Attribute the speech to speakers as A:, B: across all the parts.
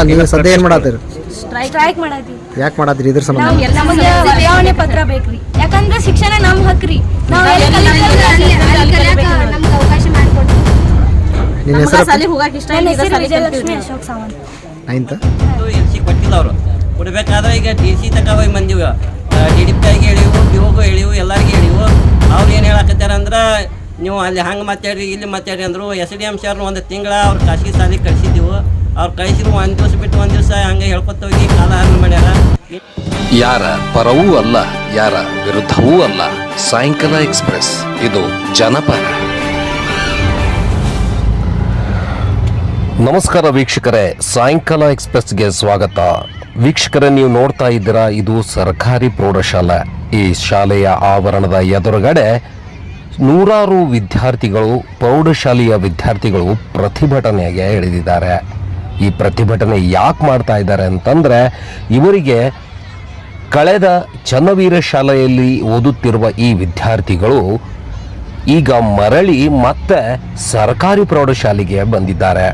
A: ಅಲ್ಲ ನೀವು ಸದ್ಯ ಏನು ಮಾಡತ್ತೀರಿ?
B: ಸ್ಟ್ರೈಕ್ ಮಾಡತ್ತೀವಿ.
A: ಯಾಕೆ ಮಾಡತ್ತೀರಿ? ಇದ್ರ ಸಂಬಂಧ
B: ನಮಗೆ ವರ್ಗಾವಣೆ ಪತ್ರ ಬೇಕ್ರಿ. ಯಾಕಂದ್ರೆ ಶಿಕ್ಷಣ ನಮ್ ಹಕ್ರಿ. ನಾವು
C: ನಮ್ಗೆ ಅವಕಾಶ ಮಾಡಿಕೊಡ್ತೀವಿ.
A: ನಿನ್ನ ಹೆಸರು?
B: ವಿಜಯಲಕ್ಷ್ಮಿ ಅಶೋಕ್ ಸಾವಂತ್.
A: 9th
D: ಕೊಟ್ಟಿಲ್ಲ ಅವರು ಕೊಡ್ಬೇಕಾದ್ರೆ ಈಗ ಟಿ ಸಿ ತಕ ಹೋಗಿ ಬಂದಿವಿ. DDPIಗೆ ಹೇಳಿವು, POಗೂ ಹೇಳಿವು, ಎಲ್ಲರಿಗೆ ಹೇಳಿವು. ಅವ್ರು ಏನು ಹೇಳಕತ್ತಾರ ಅಂದ್ರೆ ನೀವು ಅಲ್ಲಿ ಹಂಗೆ ಮಾತಾಡ್ರಿ ಇಲ್ಲಿ ಮಾತಾಡ್ರಿ ಅಂದರು. SDM ಸರ್ನ ಒಂದು ತಿಂಗಳ ಅವ್ರು ಖಾಸಗಿ ಶಾಲೆಗೆ ಕಳಿಸಿದ್ದೀವಿ. ಅವ್ರು ಕಳಿಸಿದ್ರು ಒಂದು ದಿವಸ ಬಿಟ್ಟು ಒಂದು ದಿವಸ ಹಂಗೆ ಹೇಳ್ಕೊತ ಹೋಗಿ ಕಾಲ ಹರಣ ಮಾಡ್ಯಾರ.
E: ಯಾರ ಪರವೂ ಅಲ್ಲ, ಯಾರ ವಿರುದ್ಧವೂ ಅಲ್ಲ. ಸಾಯಂಕಾಲ ಎಕ್ಸ್ಪ್ರೆಸ್, ಇದು ಜನಪರ. ನಮಸ್ಕಾರ ವೀಕ್ಷಕರೇ, ಸಾಯಂಕಾಲ ಎಕ್ಸ್ಪ್ರೆಸ್ಗೆ ಸ್ವಾಗತ. ವೀಕ್ಷಕರೇ, ನೀವು ನೋಡ್ತಾ ಇದ್ದೀರಾ, ಇದು ಸರ್ಕಾರಿ ಪ್ರೌಢಶಾಲೆ. ಈ ಶಾಲೆಯ ಆವರಣದ ಎದುರುಗಡೆ ನೂರಾರು ವಿದ್ಯಾರ್ಥಿಗಳು, ಪ್ರೌಢಶಾಲೆಯ ವಿದ್ಯಾರ್ಥಿಗಳು ಪ್ರತಿಭಟನೆಗೆ ಇಳಿದಿದ್ದಾರೆ. ಈ ಪ್ರತಿಭಟನೆ ಯಾಕೆ ಮಾಡ್ತಾ ಇದ್ದಾರೆ ಅಂತಂದರೆ, ಇವರಿಗೆ ಕಳೆದ ಚನ್ನವೀರ ಶಾಲೆಯಲ್ಲಿ ಓದುತ್ತಿರುವ ಈ ವಿದ್ಯಾರ್ಥಿಗಳು ಈಗ ಮರಳಿ ಮತ್ತೆ ಸರ್ಕಾರಿ ಪ್ರೌಢಶಾಲೆಗೆ ಬಂದಿದ್ದಾರೆ.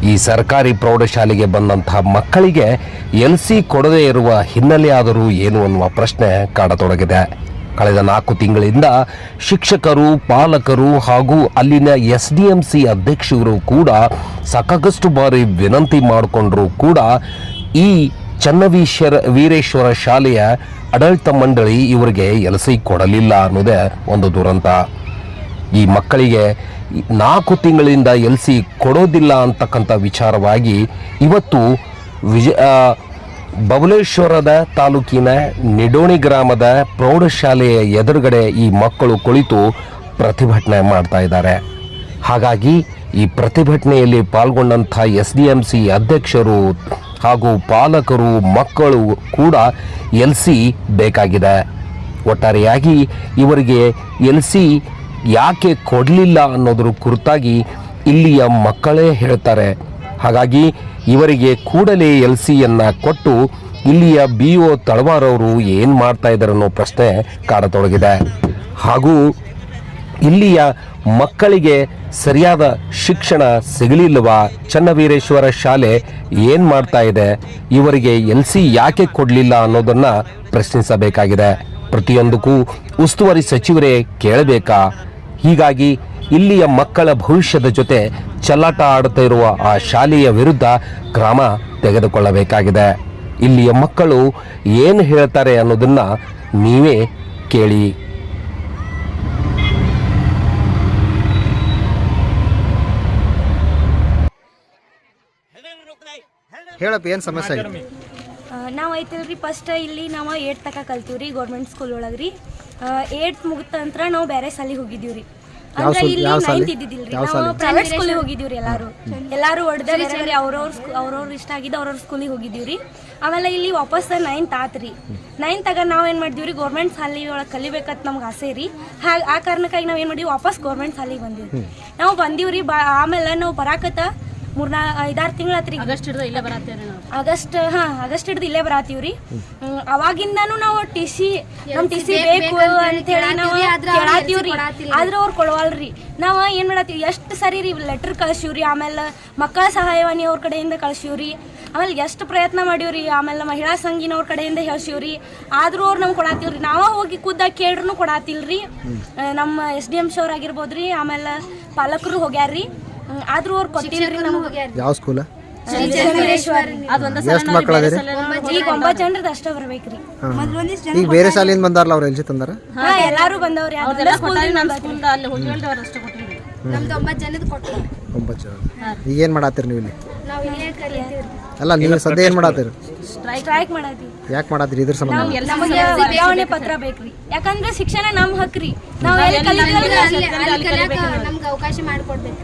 E: ಈ ಸರ್ಕಾರಿ ಪ್ರೌಢಶಾಲೆಗೆ ಬಂದಂತಹ ಮಕ್ಕಳಿಗೆ LC ಕೊಡದೇ ಇರುವ ಹಿನ್ನೆಲೆ ಆದರೂ ಏನು ಅನ್ನುವ ಪ್ರಶ್ನೆ ಕಾಡತೊಡಗಿದೆ. ಕಳೆದ 4 ತಿಂಗಳಿಂದ ಶಿಕ್ಷಕರು, ಪಾಲಕರು ಹಾಗೂ ಅಲ್ಲಿನ SDMC ಅಧ್ಯಕ್ಷರು ಕೂಡ ಸಾಕಷ್ಟು ಬಾರಿ ವಿನಂತಿ ಮಾಡಿಕೊಂಡ್ರೂ ಕೂಡ ಈ ವೀರೇಶ್ವರ ಶಾಲೆಯ ಆಡಳಿತ ಮಂಡಳಿ ಇವರಿಗೆ LC ಕೊಡಲಿಲ್ಲ ಅನ್ನೋದೇ ಒಂದು ದುರಂತ. ಈ ಮಕ್ಕಳಿಗೆ 4 ತಿಂಗಳಿಂದ LC ಕೊಡೋದಿಲ್ಲ ಅಂತಕ್ಕಂಥ ವಿಚಾರವಾಗಿ ಇವತ್ತು ಬಬಲೇಶ್ವರದ ತಾಲೂಕಿನ ನಿಡೋಣಿ ಗ್ರಾಮದ ಪ್ರೌಢಶಾಲೆಯ ಎದುರುಗಡೆ ಈ ಮಕ್ಕಳು ಕುಳಿತು ಪ್ರತಿಭಟನೆ ಮಾಡ್ತಾ ಇದ್ದಾರೆ. ಹಾಗಾಗಿ ಈ ಪ್ರತಿಭಟನೆಯಲ್ಲಿ ಪಾಲ್ಗೊಂಡಂಥ SDMC ಅಧ್ಯಕ್ಷರು ಹಾಗೂ ಪಾಲಕರು, ಮಕ್ಕಳು ಕೂಡ LC ಬೇಕಾಗಿದೆ. ಒಟ್ಟಾರೆಯಾಗಿ ಇವರಿಗೆ LC ಯಾಕೆ ಕೊಡಲಿಲ್ಲ ಅನ್ನೋದ್ರ ಕುರಿತಾಗಿ ಇಲ್ಲಿಯ ಮಕ್ಕಳೇ ಹೇಳ್ತಾರೆ. ಹಾಗಾಗಿ ಇವರಿಗೆ ಕೂಡಲೇ LCಯನ್ನು ಕೊಟ್ಟು ಇಲ್ಲಿಯ BO ತಳವಾರ್ ಅವರು ಏನು ಮಾಡ್ತಾ ಇದ್ದಾರೆ ಅನ್ನೋ ಪ್ರಶ್ನೆ ಕಾಡತೊಡಗಿದೆ. ಹಾಗೂ ಇಲ್ಲಿಯ ಮಕ್ಕಳಿಗೆ ಸರಿಯಾದ ಶಿಕ್ಷಣ ಸಿಗಲಿಲ್ಲವಾ? ಚನ್ನವೀರೇಶ್ವರ ಶಾಲೆ ಏನು ಮಾಡ್ತಾ ಇದೆ? ಇವರಿಗೆ LC ಯಾಕೆ ಕೊಡಲಿಲ್ಲ ಅನ್ನೋದನ್ನು ಪ್ರಶ್ನಿಸಬೇಕಾಗಿದೆ. ಪ್ರತಿಯೊಂದಕ್ಕೂ ಉಸ್ತುವಾರಿ ಸಚಿವರೇ ಕೇಳಬೇಕಾ? ಹೀಗಾಗಿ ಇಲ್ಲಿಯ ಮಕ್ಕಳ ಭವಿಷ್ಯದ ಜೊತೆ ಚೆಲ್ಲಾಟ ಆಡುತ್ತಾ ಇರುವ ಆ ಶಾಲೆಯ ವಿರುದ್ಧ ಕ್ರಮ ತೆಗೆದುಕೊಳ್ಳಬೇಕಾಗಿದೆ. ಇಲ್ಲಿಯ ಮಕ್ಕಳು ಏನು ಹೇಳ್ತಾರೆ ಅನ್ನೋದನ್ನ ನೀವೇ ಕೇಳಿ.
A: ಹೇಳಪ್ಪ, ಏನು ಸಮಸ್ಯೆ ಆಗಿದೆ?
B: ನಾವು ಐತಲ್ರಿ ಫಸ್ಟ್ ಇಲ್ಲಿ ನಾವು 8th ತನಕ ಕಲ್ತೀವ್ರಿ ಗೌರ್ಮೆಂಟ್ ಸ್ಕೂಲ್ ಒಳಗ್ರಿ. 8th ಮುಗಿದ ನಂತರ ನಾವು ಬೇರೆ ಶಾಲೆಗೆ ಹೋಗಿದ್ದೀವ್ರಿ. ಅಂದ್ರೆ ಇಲ್ಲಿ 9th ಇದ್ದಿದ್ದಿಲ್ರಿ, ನಾವು ಪ್ರೈವೇಟ್ ಸ್ಕೂಲಿಗೆ ಹೋಗಿದ್ದೀವ್ರಿ. ಎಲ್ಲಾರು ಹೊಡೆದ ಬೇರೆ ಅವ್ರವ್ರ ಇಷ್ಟ ಆಗಿದ್ದು ಅವ್ರವ್ರ ಸ್ಕೂಲಿಗೆ ಹೋಗಿದ್ದೀವ್ರಿ. ಆಮೇಲೆ ಇಲ್ಲಿ ವಾಪಸ್ 9th ಆತ್ರಿ. 9th ತಗ ನಾವು ಏನು ಮಾಡಿದ್ವಿ, ಗೌರ್ಮೆಂಟ್ ಶಾಲೆ ಒಳಗೆ ಕಲಿಬೇಕಂತ ನಮ್ಗೆ ಆಸೆ ರೀ. ಆ ಕಾರಣಕ್ಕಾಗಿ ನಾವು ಏನು ಮಾಡಿದ್ವಿ, ವಾಪಸ್ ಗೌರ್ಮೆಂಟ್ ಶಾಲೆಗೆ ಬಂದಿವ್ರಿ. ನಾವು ಬಂದೀವ್ರಿ. ಆಮೇಲೆ ನಾವು ಬರಾಕತ್ತ 5-6 ತಿಂಗಳಾತ್ರಿ. ಆಗಸ್ಟ್ ಹಿಡ್ದು ಇಲ್ಲೇ ಬರಾತೀವ್ರಿ. ಅವಾಗಿಂದಾನು ನಾವು ಟಿ ಸಿ ಬೇಕು ಅಂತ ಹೇಳಿ ನಾವು ಕೇಳಾತೀವ್ರಿ. ಆದ್ರೆ ಅವ್ರು ಕೊಡವಲ್ರಿ. ನಾವು ಏನ್ ಮಾಡತ್ತೀವಿ, ಎಷ್ಟು ಸರಿ ರೀ ಲೆಟರ್ ಕಳ್ಸಿವ್ರಿ. ಆಮೇಲೆ ಮಕ್ಕಳ ಸಹಾಯವಾಣಿ ಅವ್ರ ಕಡೆಯಿಂದ ಕಳ್ಸಿವ್ರಿ. ಆಮೇಲೆ ಎಷ್ಟು ಪ್ರಯತ್ನ ಮಾಡೀವ್ರಿ. ಆಮೇಲೆ ಮಹಿಳಾ ಸಂಘಿನವ್ರ ಕಡೆಯಿಂದ ಹೇಳ್ಸಿವ್ರಿ. ಆದ್ರೂ ಅವ್ರು ನಮ್ಗೆ ಕೊಡಾತಿಲ್ರಿ. ನಾವ ಹೋಗಿ ಖುದ್ದಾಗಿ ಕೇಳ್ರು ಕೊಡಾತಿಲ್ರಿ. ನಮ್ಮ SDM ಅವ್ರ ಆಗಿರ್ಬೋದ್ರಿ, ಆಮೇಲೆ ಪಾಲಕರು ಹೋಗ್ಯಾರ್ರಿ. ಆದ್ರೂ ಅವ್ರು ಕೊಟ್ಟಿಲ್ರಿ ನಮ್ಗೆ.
A: ಯಾವ ಸ್ಕೂಲ? ಎಷ್ಟು ಮಕ್ಕಳು ಅದೇ?
B: ಈಗ 9 ಜನರದ್ದು ಅಷ್ಟೇ ಬರ್ಬೇಕ್ರಿ.
A: ಈಗ ಬೇರೆ ಶಾಲೆಯಿಂದ ಬಂದಾರಲ್ಲ, ಅವ್ರು LC ತಂದಾರ?
B: ಎಲ್ಲಾರು ಬಂದವ್ರಿ.
C: ನಮ್ದು 9 ಜನದ ಕೊಟ್ಟು
A: 9 ಜನ. ಈಗ ಏನು ಮಾಡತ್ತೀರಿ ನೀವು ಇಲ್ಲಿ? ಅಲ್ಲ ನೀವು ಸದ್ಯ ಏನು ಮಾಡತ್ತೀರಿ?
B: ಸ್ಟ್ರೈಕ್ ಮಾಡತ್ತೀವಿ.
A: ಯಾಕೆ ಮಾಡತ್ತೀರಿ? ಇದ್ರ ಸಂಬಂಧ
B: ನಮಗೆ ವರ್ಗಾವಣೆ ಪತ್ರ ಬೇಕ್ರಿ. ಯಾಕಂದ್ರೆ ಶಿಕ್ಷಣ ನಮ್ ಹಕ್ರಿ. ನಾವು
C: ನಮ್ಗೆ ಅವಕಾಶ ಮಾಡಿಕೊಡ್ಬೇಕು.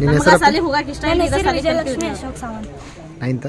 A: ನಿನ್ನ ಹೆಸರು?
B: ವಿಜಯಲಕ್ಷ್ಮಿ ಅಶೋಕ್ ಸಾವಂತ್.
A: 9th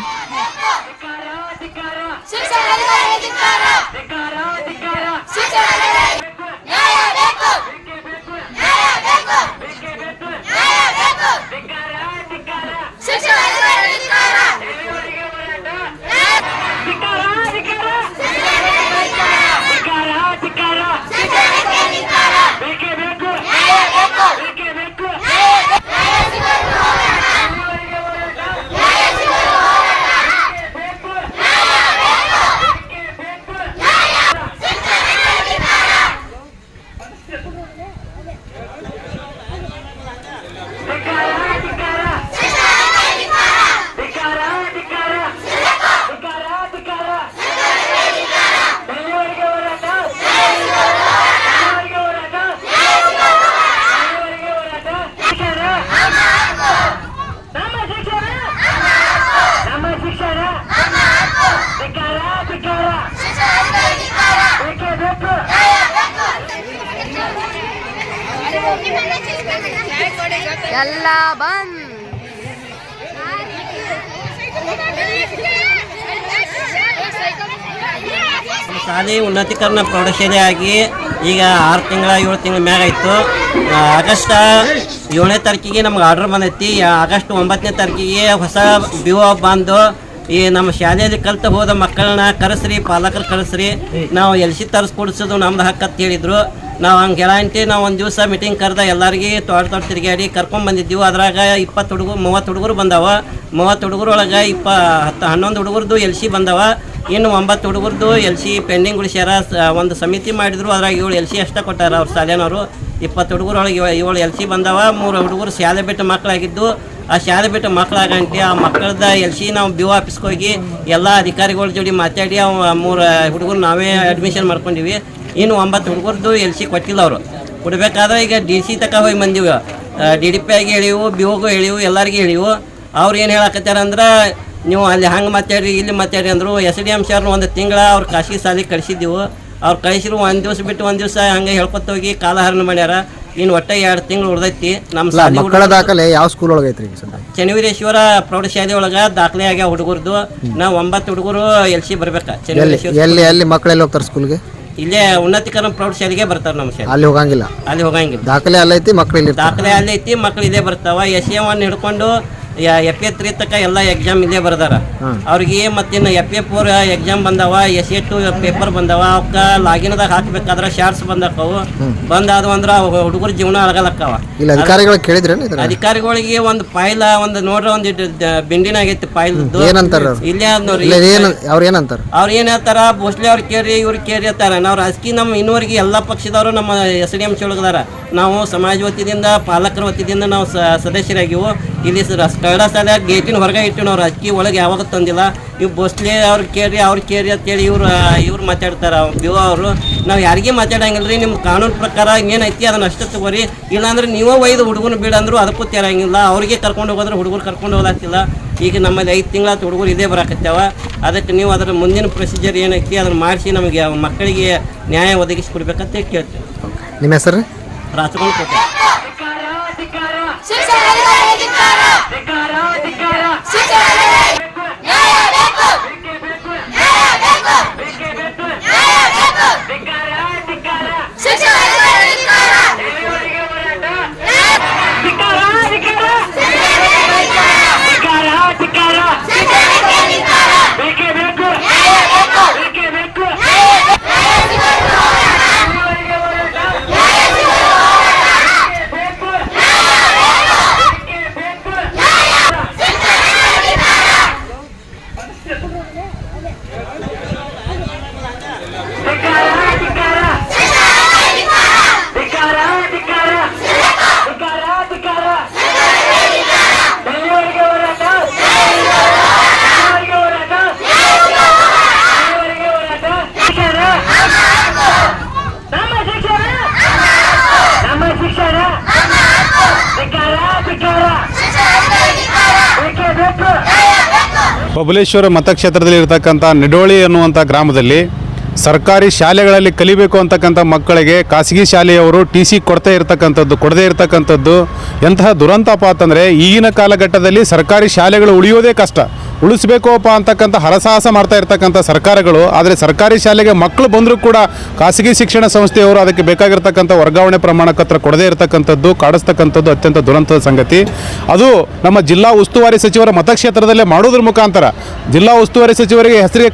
C: ಎಲ್ಲ ಬಂದ್.
D: ಶಾಲೆ ಉನ್ನತೀಕರಣ ಪ್ರೌಢಶಾಲೆ ಆಗಿ ಈಗ 6 ತಿಂಗಳ 7 ತಿಂಗಳ ಮ್ಯಾಗ ಆಯಿತು. ಆಗಸ್ಟ್ 7ನೇ ತಾರೀಕಿಗೆ ನಮ್ಗೆ ಆರ್ಡರ್ ಬಂದೈತಿ. ಆಗಸ್ಟ್ 9ನೇ ತಾರೀಕಿಗೆ ಹೊಸ BO ಬಂದು ಈ ನಮ್ಮ ಶಾಲೆಯಲ್ಲಿ ಕಲ್ತು ಹೋದ ಮಕ್ಕಳನ್ನ ಕರೆಸ್ರಿ, ಪಾಲಕರು ಕರೆಸ್ರಿ, ನಾವು LC ತರಿಸ್ಕೊಡಿಸೋದು ನಮ್ದು ಹಕ್ಕು ಅಂತ ಹೇಳಿದರು. ನಾವು ಹಂಗೆ ಹೇಳಂತೆ ನಾವು ಒಂದು ದಿವಸ ಮೀಟಿಂಗ್ ಕರೆದ ಎಲ್ಲರಿಗೆ ತೋಟ ತಿರುಗಾಡಿ ಕರ್ಕೊಂಡ್ಬಂದಿದ್ದೀವಿ. ಅದ್ರಾಗ 20 ಹುಡುಗರು 30 ಹುಡುಗರು ಬಂದವ. 30 ಹುಡುಗರೊಳಗೆ 11 ಹುಡುಗರದು LC ಬಂದವ. ಇನ್ನು 9 ಹುಡುಗರದು LC ಪೆಂಡಿಂಗ್ ಉಳಿಸ್ಯಾರ. ಒಂದು ಸಮಿತಿ ಮಾಡಿದ್ರು, ಅದ್ರಾಗ 7 LC ಅಷ್ಟೇ ಕೊಟ್ಟಾರ ಅವ್ರ ಶಾಲೆನವರು. 20 ಹುಡುಗರೊಳಗೆ 7 LC ಬಂದವ. 3 ಹುಡುಗರು ಶಾಲೆ ಬಿಟ್ಟು ಮಕ್ಕಳಾಗಿದ್ದು. ಆ ಶಾಲೆ ಬಿಟ್ಟು ಮಕ್ಕಳಾಗಂತೆ ಆ ಮಕ್ಕಳದ LC ನಾವು BO ಆಫೀಸ್ಗೆ ಹೋಗಿ ಎಲ್ಲ ಅಧಿಕಾರಿಗಳ ಜೋಡಿ ಮಾತಾಡಿ 3 ಹುಡುಗರು ನಾವೇ ಅಡ್ಮಿಷನ್ ಮಾಡ್ಕೊಂಡಿವಿ. ಇನ್ನು 9 ಹುಡುಗರದು LC ಕೊಟ್ಟಿಲ್ಲ ಅವರು. ಕೊಡಬೇಕಾದ್ರೆ ಈಗ DC ತಕ ಹೋಗಿ ಬಂದೀವಿ. DDP ಆಗಿ ಹೇಳಿವು, BOಗೂ ಹೇಳಿವು, ಎಲ್ಲರಿಗೂ ಹೇಳಿವು. ಅವ್ರು ಏನು ಹೇಳಕತ್ತಾರ ಅಂದ್ರೆ ನೀವು ಅಲ್ಲಿ ಹಂಗೆ ಮಾತಾಡ್ರಿ ಇಲ್ಲಿ ಮಾತಾಡ್ರಿ ಅಂದರು. SDM ಸರ್ನ 1 ತಿಂಗಳ ಅವ್ರು ಖಾಸಗಿ ಶಾಲೆಗೆ ಕಳಿಸಿದ್ದೆವು. ಅವ್ರು ಕಳಿಸಿರು 1 ದಿವಸ ಬಿಟ್ಟು 1 ದಿವಸ ಹಂಗೆ ಹೇಳ್ಕೊತ ಹೋಗಿ ಕಾಲಹರಣ ಮಾಡ್ಯಾರ. ಇನ್ನು ಒಟ್ಟೆ 2 ತಿಂಗಳು ಉಳ್ದೈತಿ. ನಮ್ಮ
A: ಮಕ್ಕಳ ದಾಖಲೆ ಯಾವ ಸ್ಕೂಲ್ ಒಳಗೆ ಐತ್ರಿ?
D: ಚನ್ನವೀರೇಶ್ವರ ಪ್ರೌಢಶಾಲೆ ಒಳಗೆ ದಾಖಲೆ ಆಗ್ಯಾವ ಹುಡುಗರದು. ನಾವು 9 ಹುಡುಗರು LC ಬರ್ಬೇಕಾ
A: ಎಲ್ಲಿ ಮಕ್ಕಳೆಲ್ಲ ಹೋಗ್ತಾರೆ ಸ್ಕೂಲ್ಗೆ?
D: ಇಲ್ಲೇ ಉನ್ನತೀಕರಣ ಪ್ರೌಢಶಾಲೆಗೆ ಬರ್ತಾರೆ ನಮ್ಮ ಶಾಲೆ.
A: ಅಲ್ಲಿ ಹೋಗಂಗಿಲ್ಲ?
D: ಅಲ್ಲಿ ಹೋಗಂಗಿಲ್ಲ.
A: ದಾಖಲೆ ಅಲ್ಲೈತಿ, ಮಕ್ಕಳು ಇಲ್ಲಿ
D: ದಾಖಲೆ ಅಲ್ಲೈತಿ, ಮಕ್ಕಳು ಇಲ್ಲೇ ಬರ್ತಾವ. SA1 ಹಿಡ್ಕೊಂಡು FA3 ತಕ್ಕ ಎಲ್ಲ ಎಕ್ಸಾಮ್ ಇಲ್ಲೇ ಬರ್ದಾರ ಅವ್ರಿಗೆ. ಮತ್ತಿನ್ನು FA4 ಎಕ್ಸಾಮ್ ಬಂದವ. SA2 ಪೇಪರ್ ಬಂದವ. ಅವಕ್ಕೆ ಲಾಗಿನ್ದಾಗ ಹಾಕ್ಬೇಕಾದ್ರೆ ಶಾರ್ಟ್ಸ್ ಬಂದಕ್ಕವು. ಬಂದಾದವು ಅಂದ್ರೆ ಹುಡುಗರ ಜೀವನ ಅಳಗಲಕ್ಕವ.
A: ಇಲ್ಲ ಅಧಿಕಾರಿಗಳಿಗೆ ಕೇಳಿದ್ರೆ?
D: ಅಧಿಕಾರಿಗಳಿಗೆ ಒಂದು ಫೈಲ್ ಒಂದು ನೋಡ್ರಿ, ಒಂದು ಬಿಂಡಿನ ಆಗೈತಿ ಫೈಲ್.
A: ಏನಂತಾರ?
D: ಇಲ್ಲೇ ನೋಡ್ರಿ
A: ಅವ್ರು ಏನಂತಾರ? ಅವ್ರು
D: ಏನ್ ಹೇಳ್ತಾರ, ಭೋಸ್ಲೆ ಅವ್ರು ಕೇರಿ ಇವ್ರು ಕೇರಿ ಹೇಳ್ತಾರ. ನಾವು ರಾಜಕೀಯ ನಮ್ಮ ಇನ್ನೂವರೆಗೆ ಎಲ್ಲ ಪಕ್ಷದವರು ನಮ್ಮ SDM ಚೊಳಗದಾರ. ನಾವು ಸಮಾಜ ವತಿಯಿಂದ ಪಾಲಕರ ವತಿಯಿಂದ ನಾವು ಸದಸ್ಯರಾಗಿವು. ಇಲ್ಲಿ ಕನ್ನಡ ಶಾಲೆ ಗೇಟಿನ ಹೊರಗೆ ಇಟ್ಟು ನಾವು ರಾಜಕೀಯ ಒಳಗೆ ಯಾವಾಗ ತಂದಿಲ್ಲ. ಇವು ಭೋಸ್ಲೆ ಅವ್ರು ಕೇರಿ ಅವ್ರು ಕೇರಿ ಅಂತೇಳಿ ಇವ್ರು ಮಾತಾಡ್ತಾರ BO ಅವರು. ನಾವು ಯಾರಿಗೂ ಮಾತಾಡಂಗಿಲ್ಲ ರೀ. ನಿಮ್ಮ ಕಾನೂನು ಪ್ರಕಾರ ಏನೈತಿ ಅದನ್ನ ಅಷ್ಟೇ ತಗೋರಿ. ಇಲ್ಲಾಂದ್ರೆ ನೀವೇ ಒಯ್ದು ಹುಡುಗನ ಬಿಡಂದ್ರು ಅದಕ್ಕೂ ತೇರಂಗಿಲ್ಲ. ಅವ್ರಿಗೆ ಕರ್ಕೊಂಡು ಹೋಗೋದ್ರೆ ಹುಡುಗರು ಕರ್ಕೊಂಡು ಹೋಗ್ಲಾಗ್ತಿಲ್ಲ. ಈಗ ನಮ್ಮಲ್ಲಿ 5 ತಿಂಗಳ ಹುಡುಗರು ಇದೇ ಬರಾಕತ್ತಾವ. ಅದಕ್ಕೆ ನೀವು ಅದರ ಮುಂದಿನ ಪ್ರೊಸೀಜರ್ ಏನೈತಿ ಅದನ್ನು ಮಾಡಿಸಿ ನಮಗೆ ಮಕ್ಕಳಿಗೆ ನ್ಯಾಯ ಒದಗಿಸಿಕೊಡ್ಬೇಕಂತ ಕೇಳ್ತೀವಿ.
A: ನಿಮ್ಮ ಹೆಸರು?
D: ರಾಜಗೊಂಡು ಕೋಟೆ.
F: ಬಬಲೇಶ್ವರ ಮತಕ್ಷೇತ್ರದಲ್ಲಿ ಇರತಕ್ಕಂಥ ನಿಡೋಳಿ ಅನ್ನುವಂಥ ಗ್ರಾಮದಲ್ಲಿ ಸರ್ಕಾರಿ ಶಾಲೆಗಳಲ್ಲಿ ಕಲಿಬೇಕು ಅಂತಕ್ಕಂಥ ಮಕ್ಕಳಿಗೆ ಖಾಸಗಿ ಶಾಲೆಯವರು TC ಕೊಡದೇ ಇರತಕ್ಕಂಥದ್ದು ಎಂತಹ ದುರಂತಪ್ಪ ಅಂತಂದರೆ ಈಗಿನ ಕಾಲಘಟ್ಟದಲ್ಲಿ ಸರ್ಕಾರಿ ಶಾಲೆಗಳು ಉಳಿಯೋದೇ ಕಷ್ಟ. ಉಳಿಸ್ಬೇಕಪ್ಪ ಅಂತಕ್ಕಂಥ ಹರಸಾಹಸ ಮಾಡ್ತಾ ಇರ್ತಕ್ಕಂಥ ಸರ್ಕಾರಗಳು, ಆದರೆ ಸರ್ಕಾರಿ ಶಾಲೆಗೆ ಮಕ್ಕಳು ಬಂದರೂ ಕೂಡ ಖಾಸಗಿ ಶಿಕ್ಷಣ ಸಂಸ್ಥೆಯವರು ಅದಕ್ಕೆ ಬೇಕಾಗಿರ್ತಕ್ಕಂಥ ವರ್ಗಾವಣೆ ಪ್ರಮಾಣ ಪತ್ರ ಕೊಡದೇ ಇರತಕ್ಕಂಥದ್ದು, ಕಾಡಿಸ್ತಕ್ಕಂಥದ್ದು ಅತ್ಯಂತ ದುರಂತದ ಸಂಗತಿ. ಅದು ನಮ್ಮ ಜಿಲ್ಲಾ ಉಸ್ತುವಾರಿ ಸಚಿವರ ಮತಕ್ಷೇತ್ರದಲ್ಲೇ ಮಾಡೋದ್ರ ಮುಖಾಂತರ ಜಿಲ್ಲಾ ಉಸ್ತುವಾರಿ ಸಚಿವರಿಗೆ ಹೆಸರಿಗೆ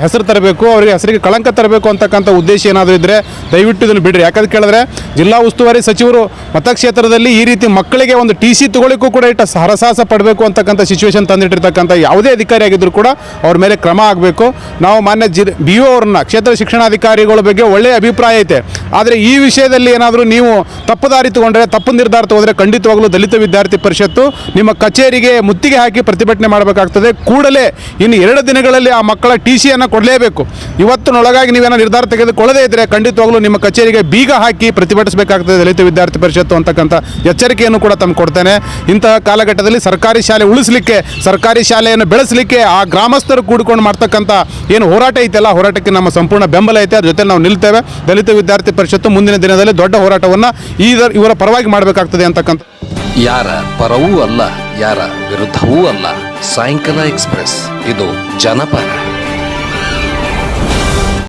F: ಹೆಸರು ತರಬೇಕು, ಅವರಿಗೆ ಹೆಸರಿಗೆ ಕಳಂಕ ತರಬೇಕು ಅಂತಕ್ಕಂಥ ಉದ್ದೇಶ ಏನಾದರೂ ಇದ್ದರೆ ದಯವಿಟ್ಟು ಇದನ್ನು ಬಿಡ್ರಿ. ಯಾಕಂತ ಕೇಳಿದ್ರೆ ಜಿಲ್ಲಾ ಉಸ್ತುವಾರಿ ಸಚಿವರು ಮತಕ್ಷೇತ್ರದಲ್ಲಿ ಈ ರೀತಿ ಮಕ್ಕಳಿಗೆ ಒಂದು TC ತಗೊಳ್ಳಿಕ್ಕೂ ಕೂಡ ಇಟ್ಟು ಹರಸಾಹಸ ಪಡಬೇಕು ಅಂತಕ್ಕಂಥ ಸಿಚುವೇಶನ್ ತಂದಿಟ್ಟಿರ್ತಕ್ಕಂಥ ಯಾವುದೇ ಅಧಿಕಾರಿ ಆಗಿದ್ದರೂ ಕೂಡ ಅವ್ರ ಮೇಲೆ ಕ್ರಮ ಆಗಬೇಕು. ನಾವು ಮಾನ್ಯ BO ಅವ್ರನ್ನ ಕ್ಷೇತ್ರ ಶಿಕ್ಷಣಾಧಿಕಾರಿಗಳ ಬಗ್ಗೆ ಒಳ್ಳೆಯ ಅಭಿಪ್ರಾಯ ಐತೆ. ಆದರೆ ಈ ವಿಷಯದಲ್ಲಿ ಏನಾದರೂ ನೀವು ತಪ್ಪು ದಾರಿ ತಗೊಂಡ್ರೆ, ತಪ್ಪು ನಿರ್ಧಾರ ತಗೊಂಡ್ರೆ ಖಂಡಿತವಾಗಲೂ ದಲಿತ ವಿದ್ಯಾರ್ಥಿ ಪರಿಷತ್ತು ನಿಮ್ಮ ಕಚೇರಿಗೆ ಮುತ್ತಿಗೆ ಹಾಕಿ ಪ್ರತಿಭಟನೆ ಮಾಡಬೇಕಾಗ್ತದೆ. ಕೂಡಲೇ ಇನ್ನು 2 ದಿನಗಳಲ್ಲಿ ಆ ಮಕ್ಕಳ TCಯನ್ನು ಕೊಡಲೇಬೇಕು. ಇವತ್ತಿನೊಳಗಾಗಿ ನೀವೇನೋ ನಿರ್ಧಾರ ತೆಗೆದುಕೊಳ್ಳದೇ ಇದ್ದರೆ ಖಂಡಿತವಾಗಲೂ ನಿಮ್ಮ ಕಚೇರಿಗೆ ಬೀಗ ಹಾಕಿ ಪ್ರತಿಭಟಿಸಬೇಕಾಗ್ತದೆ ದಲಿತ ವಿದ್ಯಾರ್ಥಿ ಪರಿಷತ್ತು ಅಂತಕ್ಕಂಥ ಎಚ್ಚರಿಕೆಯನ್ನು ಕೂಡ ತಮ್ಮ ಕೊಡ್ತೇನೆ. ಇಂತಹ ಕಾಲಘಟ್ಟದಲ್ಲಿ ಸರ್ಕಾರಿ ಶಾಲೆ ಉಳಿಸಲಿಕ್ಕೆ, ಸರ್ಕಾರಿ ಶಾಲೆಯನ್ನು ಬೆಳೆಸಲಿಕ್ಕೆ ಆ ಗ್ರಾಮಸ್ಥರು ಕೂಡಿಕೊಂಡು ಮಾಡ್ತಕ್ಕಂಥ ಏನು ಹೋರಾಟ ಐತೆಲ್ಲ ಹೋರಾಟಕ್ಕೆ ನಮ್ಮ ಸಂಪೂರ್ಣ ಬೆಂಬಲ ಐತೆ. ಅದ್ರ ಜೊತೆ ನಾವು ನಿಲ್ತೇವೆ. ದಲಿತ ವಿದ್ಯಾರ್ಥಿ ಪರಿಷತ್ತು ಮುಂದಿನ ದಿನದಲ್ಲಿ ದೊಡ್ಡ ಹೋರಾಟವನ್ನು ಇವರ ಪರವಾಗಿ ಮಾಡಬೇಕಾಗ್ತದೆ ಅಂತಕ್ಕಂಥ.
E: ಯಾರ ಪರವೂ ಅಲ್ಲ, ಯಾರ ವಿರುದ್ಧವೂ ಅಲ್ಲ. ಸಾಯಂಕಾಲ ಎಕ್ಸ್‌ಪ್ರೆಸ್, ಇದು ಜನಪರ.